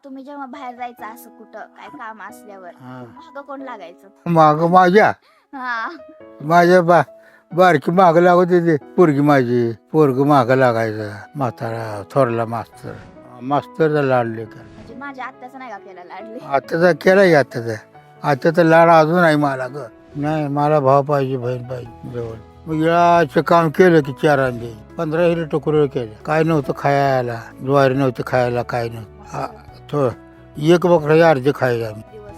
तुम्ही जेव्हा बाहेर जायचं असं कुठं काय काम असल्यावर हा. मागं कोण लागायचं? माग माझ्या हा माझ्या बारकी माग लागत होती पोरगी माझी पोरग माग लागायचं म्हातारा थोरला मास्तर मास्तर लाडले का म्हणजे माझ्या आत्याचं नाही का केला लाडले? आताचा केलाय आताचा लाड अजून आहे मला ग नाही मला भाव पाहिजे बहीण पाहिजे जवळ मग याचं काम केलं की 4 अंडे 15 हिरे टुकर केले काय नव्हतं खायला ज्वारी नव्हतं खायला काय नव्हतं एक बकरा अर्धे खायला आम्ही दिवस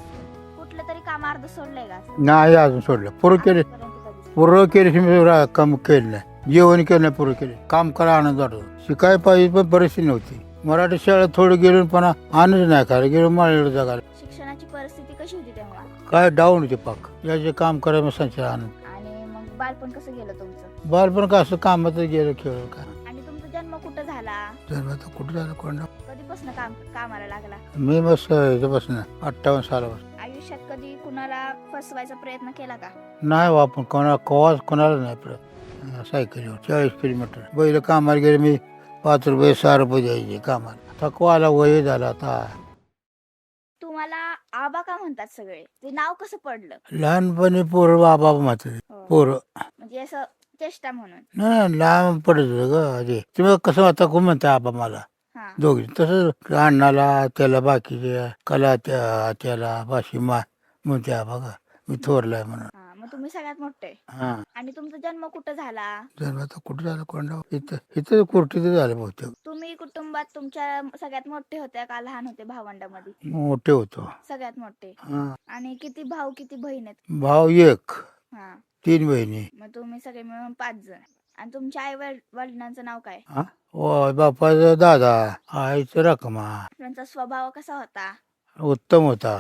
कुठलं तरी काम अर्ध सोडलंय का असं? नाही अजून सोडलं पुरं केले आजपर्यंत कधीच? पुरं केले मी काम केलं नाही जेवण केलं नाही पुरं केले काम करा आनंद वाटतो शिकाय पाहिजे पण परिस्थिती नव्हती मराठी शाळेत थोडं गेलो पण आनंद नाही खायला गेलो माळेला जगायला शिक्षणाची परिस्थिती कशी होती तेव्हा? काय डाऊन होते पाक याचे काम करायला संचार आनंद आणि मग बालपण कसं गेलं तुमचं? बालपण का असं कामात गेलं खेळ काय आणि तुमचा जन्म कुठं झाला? जन्मात कुठं झालं कोण कधीपासून कामाला लागला? मी मस्त इथपासून 58 सालापासून आयुष्यात कधी कुणाला फसवायचा प्रयत्न केला का? नाही वापरून कोणाला नाही परत सायकलीवर 40 किलोमीटर बैल कामाला गेले मी 5 रुपये 6 रुपये द्यायचे कामाला थकवा आला वय झाला आता तुम्हाला आबा का म्हणतात सगळे? ते नाव कसं पडलं? लहानपणी पोरं बाबा म्हातारे हो. पोरं म्हणजे असं चेष्टा म्हणून? नाही लांब पडत होतं ग आधी तुम्ही कसं आता कोण म्हणता आबा मला हा दोघी तसंच अण्णाला त्याला बाकीचे कला त्याला बाशी म्हणते आबा का मी थोरलाय म्हणून हा मग तुम्ही सगळ्यात मोठे हा आणि तुमचा जन्म कुठं झाला? जन्म कुठं झालं कोण इथं कुर्टीचं झालं बहुतेक तुम्ही कुटुंबात तुमच्या सगळ्यात मोठे होते का लहान होते भावंडामध्ये? मोठे होतो सगळ्यात मोठे. हा आणि किती भाऊ किती बहीण आहेत? भाऊ एक हा 3 बहिणी मग तुम्ही सगळे मिळून 5 जण. आणि तुमच्या आई वडिलांचं नाव काय? हा ओ बापाचा दादा आईचं रकमा त्यांचा स्वभाव कसा होता? उत्तम होता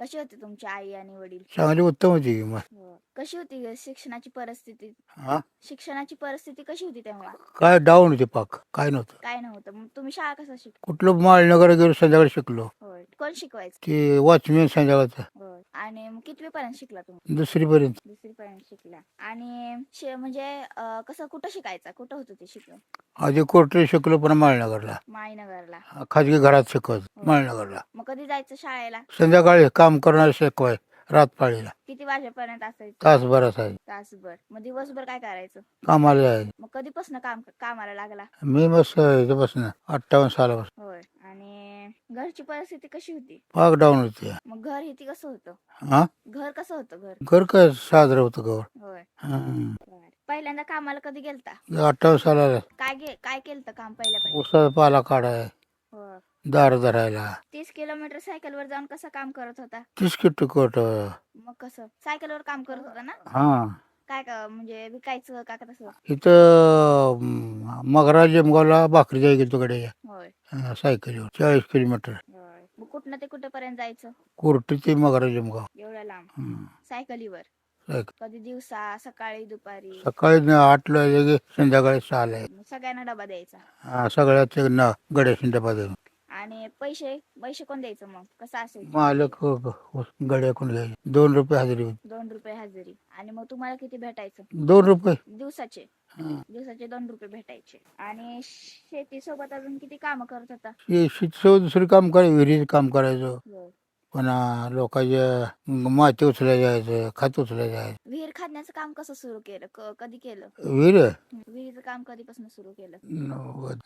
कशी होती तुमची आई आणि वडील? चांगली उत्तम होती की मग कशी होती शिक्षणाची परिस्थिती? हा शिक्षणाची परिस्थिती कशी होती तेव्हा? काय डाऊन होते पाक काय नव्हतं काय नव्हतं. मग तुम्ही शाळा कसा कुठलं माळनगर गेलो संध्याकाळी शिकलो होय. कोण शिकवायचं? ते वॉचमॅन संध्याकाळचं होय. आणि मग कितवी पर्यंत शिकला तुम्ही? 2री पर्यंत 2री पर्यंत शिकला. आणि म्हणजे कसं कुठं शिकायचा? कुठं होतं ते शिकवण? आधी कोर्टे शिकलो पण माळनगरला मायनगरला. खाजगी घरात शिकवत माळनगरला मग कधी जायचं शाळेला? संध्याकाळी काम करणार शिकवाय रात पाळीला किती वाजेपर्यंत असायचं? तासभराच आहे तासभर. मग दिवसभर काय करायचं? कामाला जायचं मग कधीपासून कामाला लागला? मी मस्त इथपासून 58 सालापासून होय. आणि घरची परिस्थिती कशी होती? पाक डाऊन होती मग घर हे कसं होतं? हा घर कसं होतं घर? घर काय साजरं होतं गवर होय. हा. पहिल्यांदा कामाला कधी गेलता? 58 सालाला काय केलं काम पहिल्या? उसाचा पाला काढाय हो. दार धरायला 30 किलोमीटर सायकलवर जाऊन कसं काम करत होता? 30 किट मग कसं सायकलवर काम करत होता ना? हा काय म्हणजे विकायचं का तसं? इथं मगरा लिमगावला भाकरी जाय गेलो तिकडे होय. सायकलीवर 40 किलोमीटर होय. मग कुठनं ते कुठपर्यंत जायचं? कोर्टी ते मगरा लिमगाव एवढ्या लांब हम्म. सायकलीवर? सायकल कधी दिवसा, सकाळी, दुपारी? सकाळी 8ला यायचे, संध्याकाळी 6ला यायचे. मग सगळ्यांना डबा द्यायचा? हा सगळ्याच गड्या डबा देऊन आणि पैसे पैसे कोण द्यायचं? मग कसं असेल? मालक गड्या कोण घ्यायचे 2 रुपये हजेरी 2 रुपये हजेरी. आणि मग तुम्हाला किती भेटायचं? 2 रुपये दिवसाचे? हा. दिवसाचे 2 रुपये भेटायचे. आणि शेती सोबत अजून किती काम करत होता? शेतीचं दुसरं काम करायचं विहिरीचं काम करायचं होय. पुन्हा लोकांच्या माती उचलायला जायचं खत उचलायला जायचं विहीर खाण्याचं काम कसं सुरू केलं? कधी केलं? विहीर विहिरीचं काम कधीपासून सुरू केलं?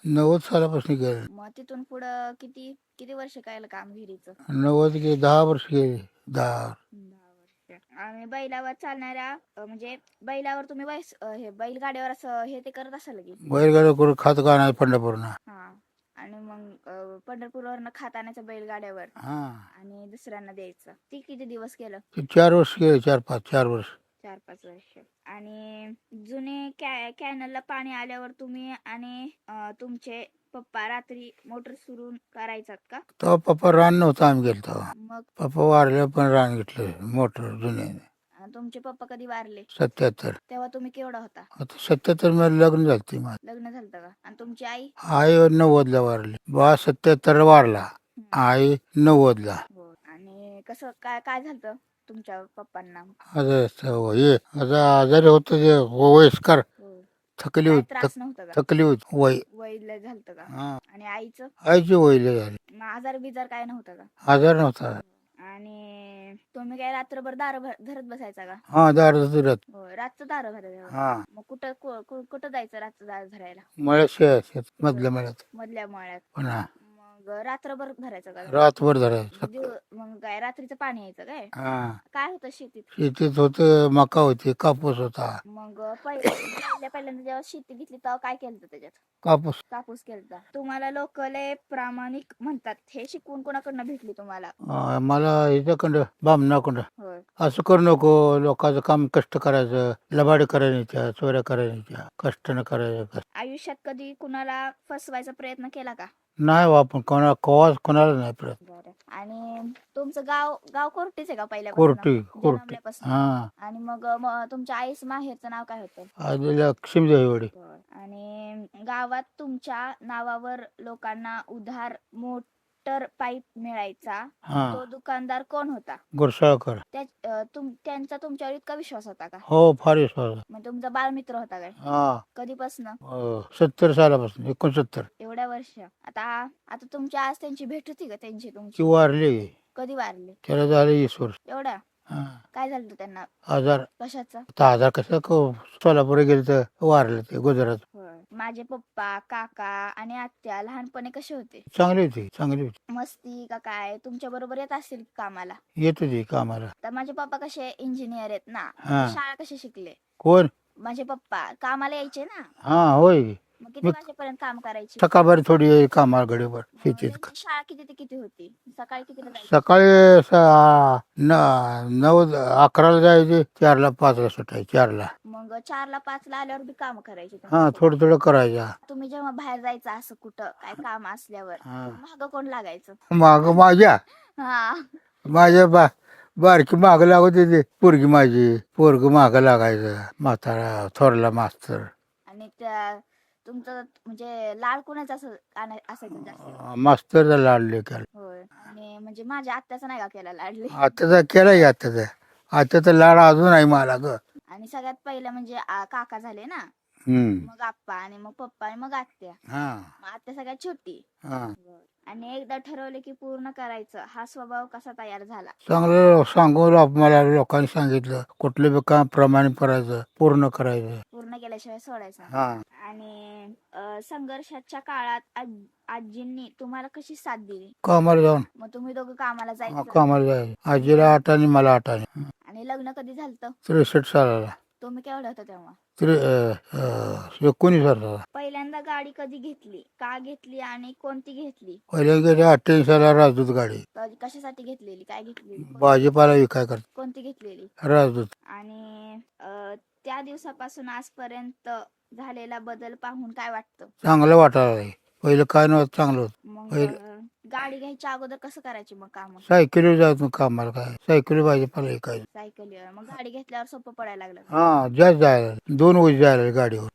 90 सालापासून गेलं मग तिथून पुढं किती किती वर्ष केलं काम विहिरीचं? 90 गे 10 वर्ष गेले 10 10 वर्ष. आणि बैलावर चालणाऱ्या म्हणजे बैलावर तुम्ही हे बैलगाड्यावर असं हे ते करत असाल की? बैलगाड्या करून खात का नाही पंढरपूरना हा. आणि मग पंढरपूरवरनं खात आणायचं बैलगाड्यावर हा आणि दुसऱ्यांना द्यायचं. ती किती दिवस केलं? 4 वर्ष गेले 4 वर्ष 4-5 वर्ष. आणि जुने कॅनलला पाणी आल्यावर तुम्ही आणि तुमचे पप्पा रात्री मोटर सुरू करायचात का? तेव्हा पप्पा रान नव्हतं आम्ही गेलो तेव्हा मग पप्पा वारले पण रान घेतलं मोटर जुने तुमचे पप्पा कधी वारले? 77 तेव्हा तुम्ही केवढा होता? आता 77 मध्ये लग्न झालं माझं लग्न झालं का? आणि तुमची आई? आई 90ला वारली बा 77 वारला आई 90ला हो. आणि कसं काय काय झालं तुमच्या पप्पांना? आता आजारी होत ते वयस्कर हो. थकली काय होती त्रास नव्हता का? थकली होती वय. वैल झालतं का? हा आणि आईचं आईची वयले झाली. मग आजार बिजार काय नव्हता का? आजार नव्हता. आणि तुम्ही काय रात्रभर धरत बसायचा का? हा दारू रात. हो, रातचं दार भरायचं. हा मग कुठं जायचं रातचं दार धरायला? मळ्यात मधल्या मळ्यात मधल्या मळ्यात. पुन्हा मग रात्रभर धरायचं का? रातभर धरायचं. मग काय रात्रीचं पाणी यायचं काय? हा काय होतं शेतीत? शेतीत होत मका होती कापूस होता. मग पहिल्यांदा जेव्हा शेती घेतली तेव्हा काय केलं त्याच्यात? कापूस कापूस केलता. तुम्हाला लोक लय प्रामाणिक म्हणतात, हे शिकवून कोणाकडनं भेटली तुम्हाला? मला ह्याच्याकडं बामणाकडं होय. असं करू नको. लोकांचं काम कष्ट करायचं, लबाड करायच्या, चोऱ्या करायच्या, कष्टानं करायचं. आयुष्यात कधी कुणाला फसवायचा प्रयत्न केला का? नाही हो, आपण कोणाला नाही परत. बरं. आणि तुमचं गाव कोर्टीच आहे का कोर्टी जन्मल्यापासून? हा आणि मग तुमच्या आईस माहेरचं नाव काय होतं? आधी लक्ष्मी देवडी. आणि गावात तुमच्या नावावर लोकांना उधार मोटर पाईप मिळायचा, हा तो दुकानदार कोण होता? गुरसाळकर. त्यांचा तुमच्यावर इतका विश्वास होता का? हो फार विश्वास. मग तुमचा बालमित्र होता काय? हा कधीपासून? 70 सालापासून 69. एवढ्या वर्ष. आता तुमच्या आज त्यांची भेट होती का? ती तुमची वारली. कधी वारले? त्याला झालं 20 वर्ष. एवढ्या? हा. काय झालं होतं त्यांना? आजार. कशाचा? आता आजार कसं सोलापूर गेले तर वारले ते गुजरात. माझे पप्पा, काका आणि आत्या लहानपणी कसे होते? चांगली होती. मस्ती का काय तुमच्या बरोबर येत असतील कामाला? येत होती कामाला. तर माझे पप्पा कसे इंजिनियर आहेत ना, हा. शाळा कसे शिकले? कोण? माझे पप्पा कामाला यायचे ना, हा होय. मग किती वाजेपर्यंत काम करायचे? सकाळभर थोडी कामाला गडीवर शेतीत. त्यांची शाळा किती ते किती होती? सकाळी कितीला जायचे? सकाळी 9 11ला जायचे, 4ला 5ला सुटायचे 4ला. मग 4ला 5ला आल्यावर बी काम करायचे तुम्ही? हा थोडं करायच्या. तुम्ही जेव्हा बाहेर जायचं असं कुठं काय काम असल्यावर माग कोण लागायचं? माग माझ्या बारकी माग लागत होती. पोरगी माझी पोरग माग लागायचं. म्हातारा थोरला मास्तर. आणि त्या तुमचं म्हणजे लाड कोणाचं असायचं जास्त? मास्तरचा लाडले केला. होय. आणि म्हणजे माझ्या आत्याचा नाही का केला लाडले? आताचा केलाय. आताचा लाड अजून आहे मला ग. आणि सगळ्यात पहिलं म्हणजे काका झाले ना, मग आप्पा आणि मग पप्पा आणि मग आत्या. मग आत्या सगळ्यात छोटी. आणि एकदा ठरवले की पूर्ण करायचं, हा स्वभाव कसा तयार झाला? चांगलं सांगून मला लोकांनी सांगितलं कुठलं बी काम प्रमाणे करायचं, पूर्ण करायचं, पूर्ण केल्याशिवाय सोडायचं. आणि संघर्षाच्या काळात आजींनी तुम्हाला कशी साथ दिली? कामाला जाऊन. मग तुम्ही दोघं कामाला जायचं? कामाला जायचं. आजीला 8 आणि मला 8 आणि. आणि लग्न कधी झालं? 63 सालाला. तुम्ही केवढं होतं तेव्हा? 19 वर्षाला. पहिल्यांदा गाडी कधी घेतली, का घेतली आणि कोणती घेतली? पहिल्या गेले 88 साला राजदूत गाडी. कशासाठी घेतलेली? काय घेतलेली? भाजीपाला विकाय करत. कोणती घेतलेली? राजदूत. आणि त्या दिवसापासून आजपर्यंत झालेला बदल पाहून काय वाटतं? चांगलं वाटायला. पहिलं काय नव्हतं, चांगलं होतं. मग गाडी घ्यायच्या अगोदर कसं करायची मग काम? सायकलीवर जायचं कामाला. काय सायकली भाजीपाला विकायचं. सायकलीवर. मग गाडी घेतल्यावर सोपं पडायला लागलं? हा जास्त जायला 2 वर्ष जायला गाडीवर.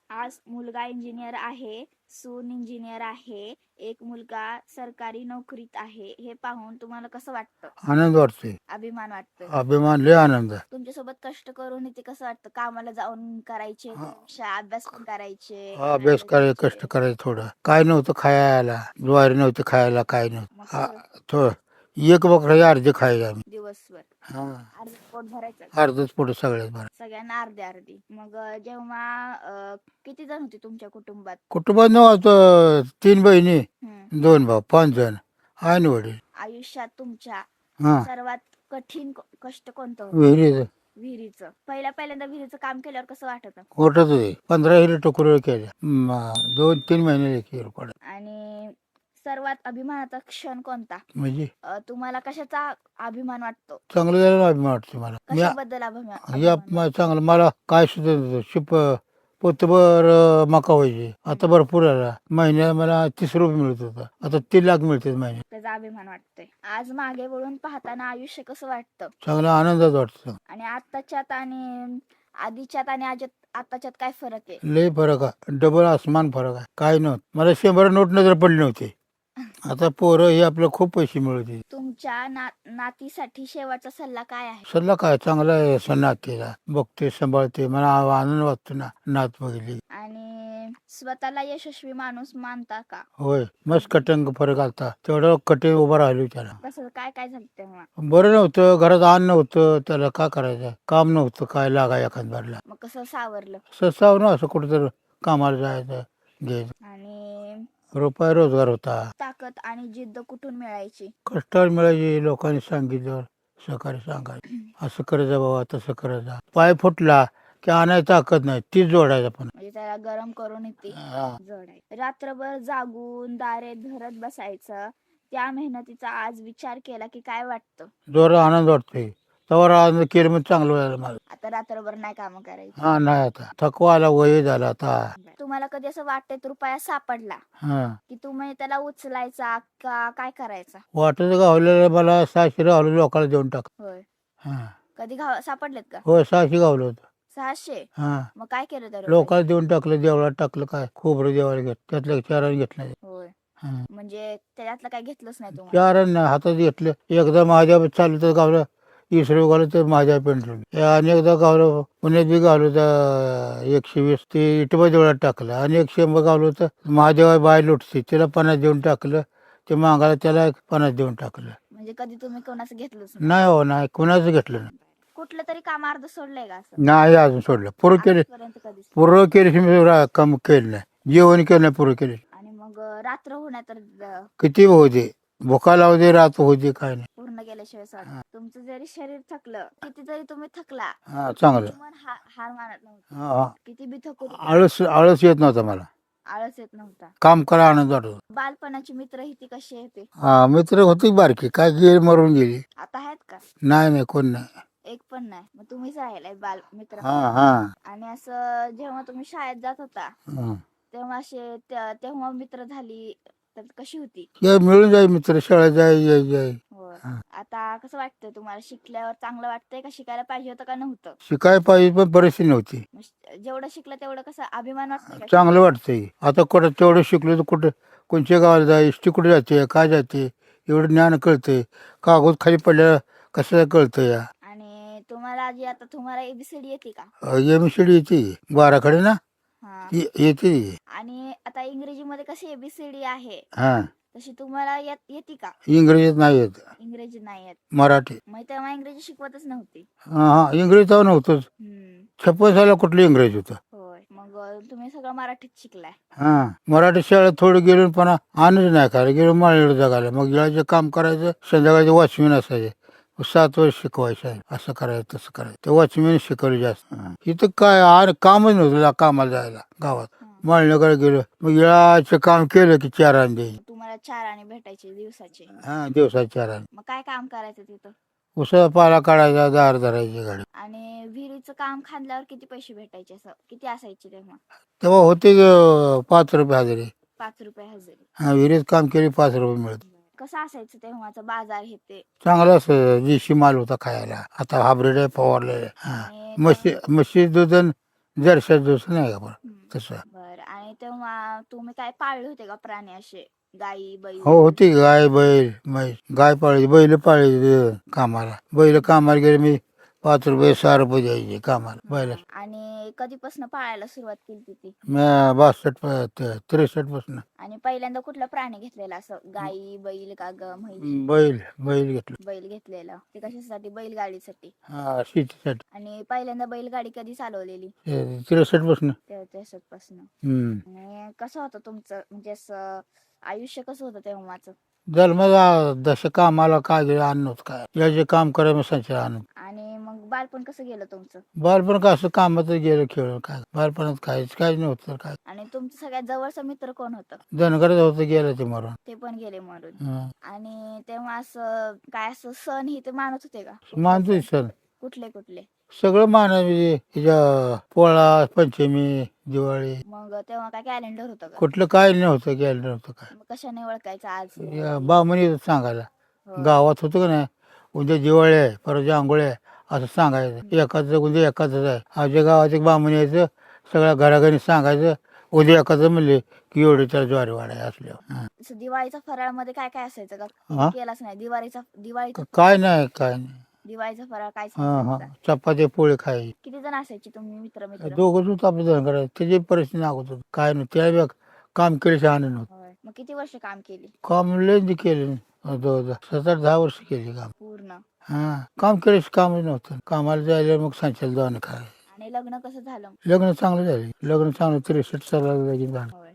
आज मुलगा इंजिनियर आहे, सून इंजिनियर आहे, एक मुलगा सरकारी नोकरीत आहे, हे पाहून तुम्हाला कसं वाटतं? आनंद वाटतोय. अभिमान वाटतोय? अभिमान लय आनंद. तुमच्यासोबत कष्ट करून ते कसं वाटतं? कामाला जाऊन करायचे, अभ्यास पण करायचे? अभ्यास करायचं, कष्ट करायचं. थोडं काय नव्हतं खायला, ज्वारी नव्हती खायला, काय नव्हतं. एक बकरा अर्धे खायला आम्ही दिवसभर. अर्ध पोट भरायचं? अर्धच पोट सगळ्यात भरा. सगळ्यांना अर्धे अर्धी. मग जेव्हा किती जण होते तुमच्या कुटुंबात? कुटुंबात नव्हतं. 3 बहिणी, 2 भाऊ, 5 जण आणि वडील. आयुष्यात तुमच्या सर्वात कठीण कष्ट कोणतं होतं? विहिरीचं. पहिल्यांदा विहिरीचं काम केल्यावर कसं वाटत? वाटत होते. 15 हिरे टोकरी केल्या. 2-3 महिने पडत. आणि सर्वात अभिमानाचा क्षण कोणता? म्हणजे तुम्हाला कशाचा अभिमान वाटतो? चांगलं झालं अभिमान वाटतो मला. कशाबद्दल अभिमान? चांगलं मला काय सुद्धा पोतभर मका व्हायची. आता भरपूर आला. महिन्याला मला 30 रुपये मिळत होता. आता 3 लाख मिळते महिन्यात. त्याचा अभिमान वाटतोय. आज मागे वळून पाहताना आयुष्य कसं वाटतं? चांगला आनंदात वाटतं. आणि आताच्यात आणि आधीच्यात आणि आताच्यात काय फरक आहे? लय फरक आहे. डबल आसमान फरक आहे. काय नव्हतं. मला 100 नोट नजर पडली नव्हती. आता पोरं हे आपलं खूप पैसे मिळवते. तुमच्या नातीसाठी शेवटचा सल्ला काय आहे? सल्ला काय चांगला आहे असं नातीला बघते सांभाळते मला आनंद वाटतो ना नात बघितली. आणि स्वतःला यशस्वी माणूस मानता का? होय मस्त कटंग फरक आलता तेवढं कटे उभं राहिलो त्याला. कसं काय काय झालं तेव्हा? बरं नव्हतं घरात अन्न नव्हतं त्याला काय करायचं काम नव्हतं काय लागा एखाद्याला मग कसं सावरलं? ससाव ना असं कुठं कामाला जायचं घ्यायचं. आणि रुपये रोजगार होता. ताकद आणि जिद्द कुठून मिळायची? कष्टावर मिळायची लोकांनी सांगितल्यावर सहकारी सांगायचं असं करायचं बाबा तसं करायचं. पाय फुटला की आणायची ताकद नाही तीच जोडायचं पण. म्हणजे त्याला गरम करून येते जोडाय. रात्रभर जागून दारे धरत बसायचं त्या मेहनतीचा आज विचार केला की काय वाटतं? जोरात आनंद वाटतोय तेव्हा आनंद केलं म्हणजे चांगलं व्हायला मला. आता रात्रभर नाही काम करायची? हा नाही आता थकवा आला वय झाला आता. तुम्हाला कधी असं वाटतंय रुपया सापडला हा की तुम्ही त्याला उचलायचा का काय करायचा? वाटत गावलेलं मला 600 गावलं लोकांना देऊन टाक. होय. हा कधी सापडलेत का? होय 600 गावलं होतं. 600? हा मग काय केलं त्या लोकांना देऊन टाकलं देवळात टाकलं काय खोबरं देवाला घेत त्यातलं चाराने घेतलं. होय. हा म्हणजे त्याच्यातलं काय घेतलंच नाही तुम्हाला? चाराने हातात घेतलं एकदा माझ्या चाललं तर गावलं इसरो गावलं तर माझ्या पेंटलं आणि एकदा गावलं पुण्यात बी गावलं तर 120 ते इटबा देवळात टाकलं आणि 100 गावलं तर महादेवा बाय लुटते तिला 50 देऊन टाकलं ते मागायला त्याला 50 देऊन टाकलं. म्हणजे कधी तुम्ही कोणाचं घेतलंच नाही हो नाही कुणाचं घेतलं नाही. कुठलं तरी काम अर्ध सोडलंय का असं? नाही अजून सोडलं पुरं केले आजपर्यंत कधीच? पुरं केले काम केलं नाही जेवण केलं नाही पुरं केले. आणि मग रात्र होण्या तर किती होऊ दे भुका लावू दे रात होऊ दे काय नाही. पूर्ण केल्याशिवाय सोडा. तुमचं जरी शरीर थकलं किती जरी तुम्ही थकला हा चांगलं. मन हार मानत नव्हतं. हा किती बी थकू दे, आळस येत नव्हता मला आळस येत नव्हता. काम करा आनंद वाटतो. बालपणाची मित्र ही ती कशी येते? हा मित्र होती बारकी काय गेली मरून गेली. आता आहेत का? नाही कोण नाही. एक पण नाही. मग तुम्हीच राहिलाय बाल मित्र. हा आणि असं जेव्हा तुम्ही शाळेत जात होता हा तेव्हा असे तेव्हा मित्र झाली तर कशी होती? मिळून जाई मित्र शाळेत जाई. होय. आता कसं वाटतंय तुम्हाला? शिकल्यावर चांगलं वाटतंय का शिकायला पाहिजे होतं का नव्हतं? शिकाय पाहिजे पण परिस्थिती नव्हती. जेवढं शिकलं तेवढं कसं अभिमान वाटतंय का? चांगलं वाटतंय आता कुठं तेवढं शिकलो तर कुठं कोणत्या गावाला जाय एसटी कुठे जाते काय जाते एवढं ज्ञान कळतंय. कागद खाली पडल्याला कसं कळतं या. आणि तुम्हाला आजी आता तुम्हाला एबीसीडी येते का? MCD येते 12कडे ना हा. येते. आणि आता इंग्रजीमध्ये कशी एबीसीडी आहे हा तशी तुम्हाला येते का? इंग्रजीत नाही येत इंग्रजी नाही येत. मराठी. मग तेव्हा इंग्रजी शिकवतच नव्हती. हा इंग्रजी तेव्हा नव्हतंच. 56 साला कुठलं इंग्रजी होतं. होय. मग तुम्ही सगळं मराठीत शिकलाय. हा मराठी शाळेत थोडं गेलो पण आनंद नाही खायला गेलो माळेला जगायला मग गिळाचं काम करायचं संध्याकाळचे वॉचमॅन असायचे 7 वर्ष शिकवायचं असं करायचं तसं करायचं ते वॉचमॅन शिकवलं जास्त. इथं काय कामच नव्हतं कामाला जायला गावात. माळण्याकडे गेलो मग गिळाचं काम केलं की 4 आणे द्यायचे. तुम्हाला 4 आणे भेटायचे दिवसाचे. हा दिवसात 4 आणे. मग काय काम करायचं तिथं? उसा पाला काढायचा दार धरायची गाडी. आणि विहिरीचं काम खांदल्यावर किती पैसे भेटायचे? असं किती असायचे तेव्हा? तेव्हा होते 5 रुपये हजेरी. 5 रुपये हजेरी. हा विहिरीत काम केले 5 रुपये मिळत. कसं असायचं तेव्हाचा बाजार हे ते? चांगलं असं देशी माल होता खायला. आता हायब्रिड आहे फवारलेलं. हा म्हशी दूध जरशा दूध नाही का बरं तसं. बरं. आणि तेव्हा तुम्ही काय पाळले होते का प्राणी असे? गाई बैल? हो होती गाय बैल म्हैस. गाय पाळायची बैल पाळायची कामाला. बैल कामाला गेले मी 5 रुपये 6 रुपये द्यायचे कामाला बैल. आणि कधीपासून पाळायला सुरुवात केली ती? मी 62-63 पासून. आणि पहिल्यांदा कुठला प्राणी घेतलेला असं? गाई बैल का म्हैस? बैल घेतलं. बैल घेतलेला. ते कशासाठी? बैलगाडीसाठी. हा शेतीसाठी. आणि पहिल्यांदा बैलगाडी कधी चालवलेली? 63 पासून. 63 पासून. हम्म आणि कसं होतं तुमचं म्हणजे असं आयुष्य कसं होतं तेव्हाचं? जन्माला जसं कामाला काय गेलं अन्न होत काय याचे काम करायला संचय अन्न. आणि मग बालपण कसं गेलं तुमचं? बालपण का असं कामात गेलं खेळ काय बालपणात काहीच नव्हतं काय. आणि तुमचं सगळ्यात जवळचा मित्र कोण होतं? धनगरच होतं गेलं ते मरून. ते पण गेले मरून. आणि तेव्हा असं काय असं सण हे ते मानत होते का? मानतोय सण कुठले कुठले? सगळं म्हणजे पोळा पंचमी दिवाळी. मग तेव्हा काय कॅलेंडर होतं का? कुठलं काय नव्हतं कॅलेंडर नव्हतं काय. मग कशाने ओळखायचं आज? बामणी सांगायला गावात होतं का नाही उद्या दिवाळी आहे परवा आंघोळी आहे असं सांगायचं. एकाच उद्या एकाच आहे आमच्या गावात एक बामणी यायचं सगळ्या घराघरी सांगायचं उद्या एखादं म्हणले की एवढे त्याला ज्वारी वाढाय असल्यावर असं दिवाळीचा फराळमध्ये काय काय असायचं हा? का केलाच नाही दिवाळीचा काय नाही काय नाही. दिवाळीचा फराळ काय हा चपाती पोळी खायची. किती जण असायचे तुम्ही मित्र दोघंच होतो आपलं धरण करायचं. त्याची परिस्थिती नागत होत काय नाही त्या काम केलं शहाणे नव्हतं. होय. मग किती वर्ष काम केली काम लय केलं 7-10 वर्ष केली काम. पूर्ण हा काम केल्यास कामच नव्हतं. कामाला जायला मग संचाल दवाने काय. आणि लग्न कसं झालं लग्न चांगलं झाले. लग्न चांगलं 63 साला लगीन झालं. होय.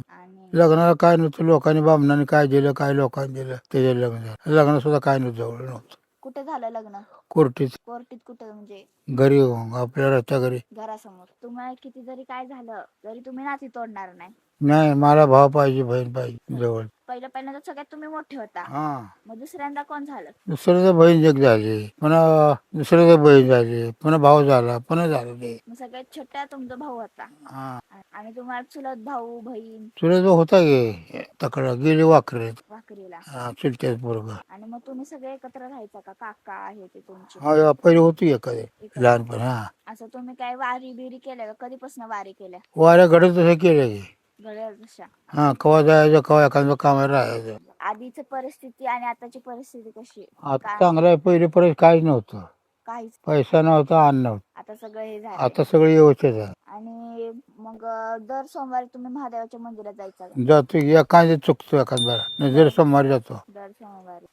आणि लग्नाला काय नव्हतं. लोकांनी बामणाने काय दिलं काय लोकांनी दिलं त्याच्या लग्न झालं. लग्न सुद्धा काय नव्हतं जवळ नव्हतं. कुठे झालं लग्न कोर्टीत कोर्टीत कुठे म्हणजे घरी आपल्या रस्त्या घरी. घरासमोर तुम्हाला किती जरी काय झालं तरी तुम्ही नाती तोडणार नाही नाही मला भाव पाहिजे बहीण पाहिजे जवळ. पहिल्यांदा सगळ्यात तुम्ही मोठे होता हा मग दुसऱ्यांदा कोण झालं दुसऱ्याचं बहीण जग झाली पुन्हा दुसऱ्याचं बहीण झाली पुन्हा भाऊ झाला पुन्हा झालं ते. मग सगळ्यात छोटा तुमचा भाऊ होता हा आणि तुम्हाला चुलत भाऊ बहीण तुला जो होता गे तकड गेली वाकरीत. वाकरीला हा चुलत्याच बरोबर. आणि मग तुम्ही सगळे एकत्र राहायचा का काका आहे ते तुमचे हा पहिले होती एखादे लहानपणी. हा असं तुम्ही काय वारी बिरी केल्या का कधीपासून वारी केल्या वाऱ्या घडत तसं केलं की. घड्याळ जशा हा कवा जायचं कवा एखादं कामाला राहायचं. आधीची परिस्थिती आणि आताची परिस्थिती कशी आहे? आता चांगलं आहे. पहिले परत काहीच नव्हतं. काहीच पैसा नव्हता अन्न नव्हतं. आता सगळं हे झालं आता सगळं व्यवस्थित आहे. आणि मग दर सोमवारी तुम्ही महादेवाच्या मंदिरात जायचा का? जातो की एखादं चुकतो एखादा नाही जर सोमवारी जातो. दर सोमवारी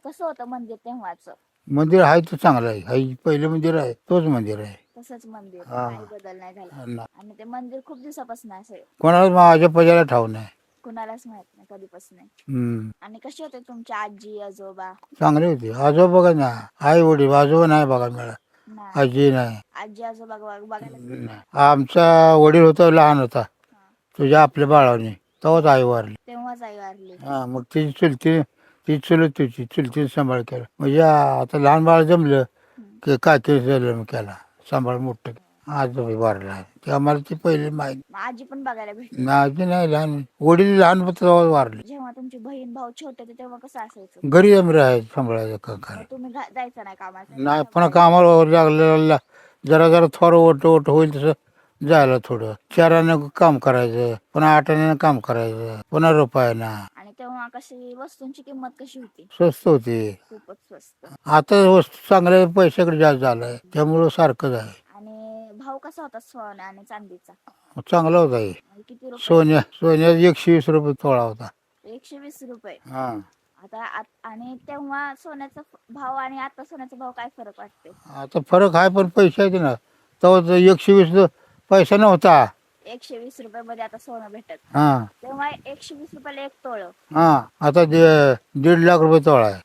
कसं होतं मंदिर तेव्हाच मंदिर आहे तर चांगलं आहे. हाय पहिलं मंदिर आहे तोच मंदिर आहे. तसंच मंदिर हा. काही बदल नाही झाला ना. आणि ते मंदिर खूप दिवसापासून असेल कोणाला माझ्या पजाला ठाव नाही. कुणालाच माहित नाही कधीपासून हम्म आणि कसे होते तुमचे आजी आजोबा चांगले होते. आजोबा बघा ना आई वडील आजोबा नाही बघा मिळाला. नाही आजी नाही. आजी आजोबा बघायला नाही. आमचा वडील होता लहान होता हा. तुझ्या आपल्या बाळाने तेव्हाच आई वारली. तेव्हाच आई वारली हा मग तिची चुलती ती चुलत तुझी चुलतीने सांभाळ केला. म्हणजे आता लहान बाळ जमलं की काय केलं मग केला सांभाळ मोठं. आज वारला ते आम्हाला ती पहिली माहिती. मग आजी पण बघायला भेटली आजी नाही लहान वडील लहान होतं तेव्हाच वारले. जेव्हा तुमची बहीण भाऊ छोटे होते तेव्हा कसं असायचं घरी आम्ही राहायचं सांभाळायचं काय मग तुम्ही जायचं नाही कामाला नाही. पुन्हा कामाला लागलेला जरा जरा थोडं ओट होईल तसं जायला थोडं 4 आण्यानं काम करायचं पुन्हा 8 आण्यानं काम करायचं पुन्हा रुपयानं. आणि तेव्हा कशी वस्तूंची किंमत कशी होती स्वस्त होती. खूपच स्वस्त आता वस्तू चांगल्या पैशाकडे जास्त झालाय त्यामुळं सारखंच आहे. आणि भाव कसा होता सोन्या आणि चांदीचा चांगला होता हे. म्हणजे किती रुपये सोन्या 120 रुपये तोळा होता. 120 रुपये हा आता आणि तेव्हा सोन्याचा भाव आणि आता सोन्याचा भाव काय फरक वाटते आता फरक आहे पण पैसे आहेत ना. तेव्हा 120 पैसा नव्हता. 120 रुपये मध्ये आता सोनं भेटत हा तेव्हा 120 रुपयाला एक तोळ हा आता 1.5 लाख रुपये तोळा आहे.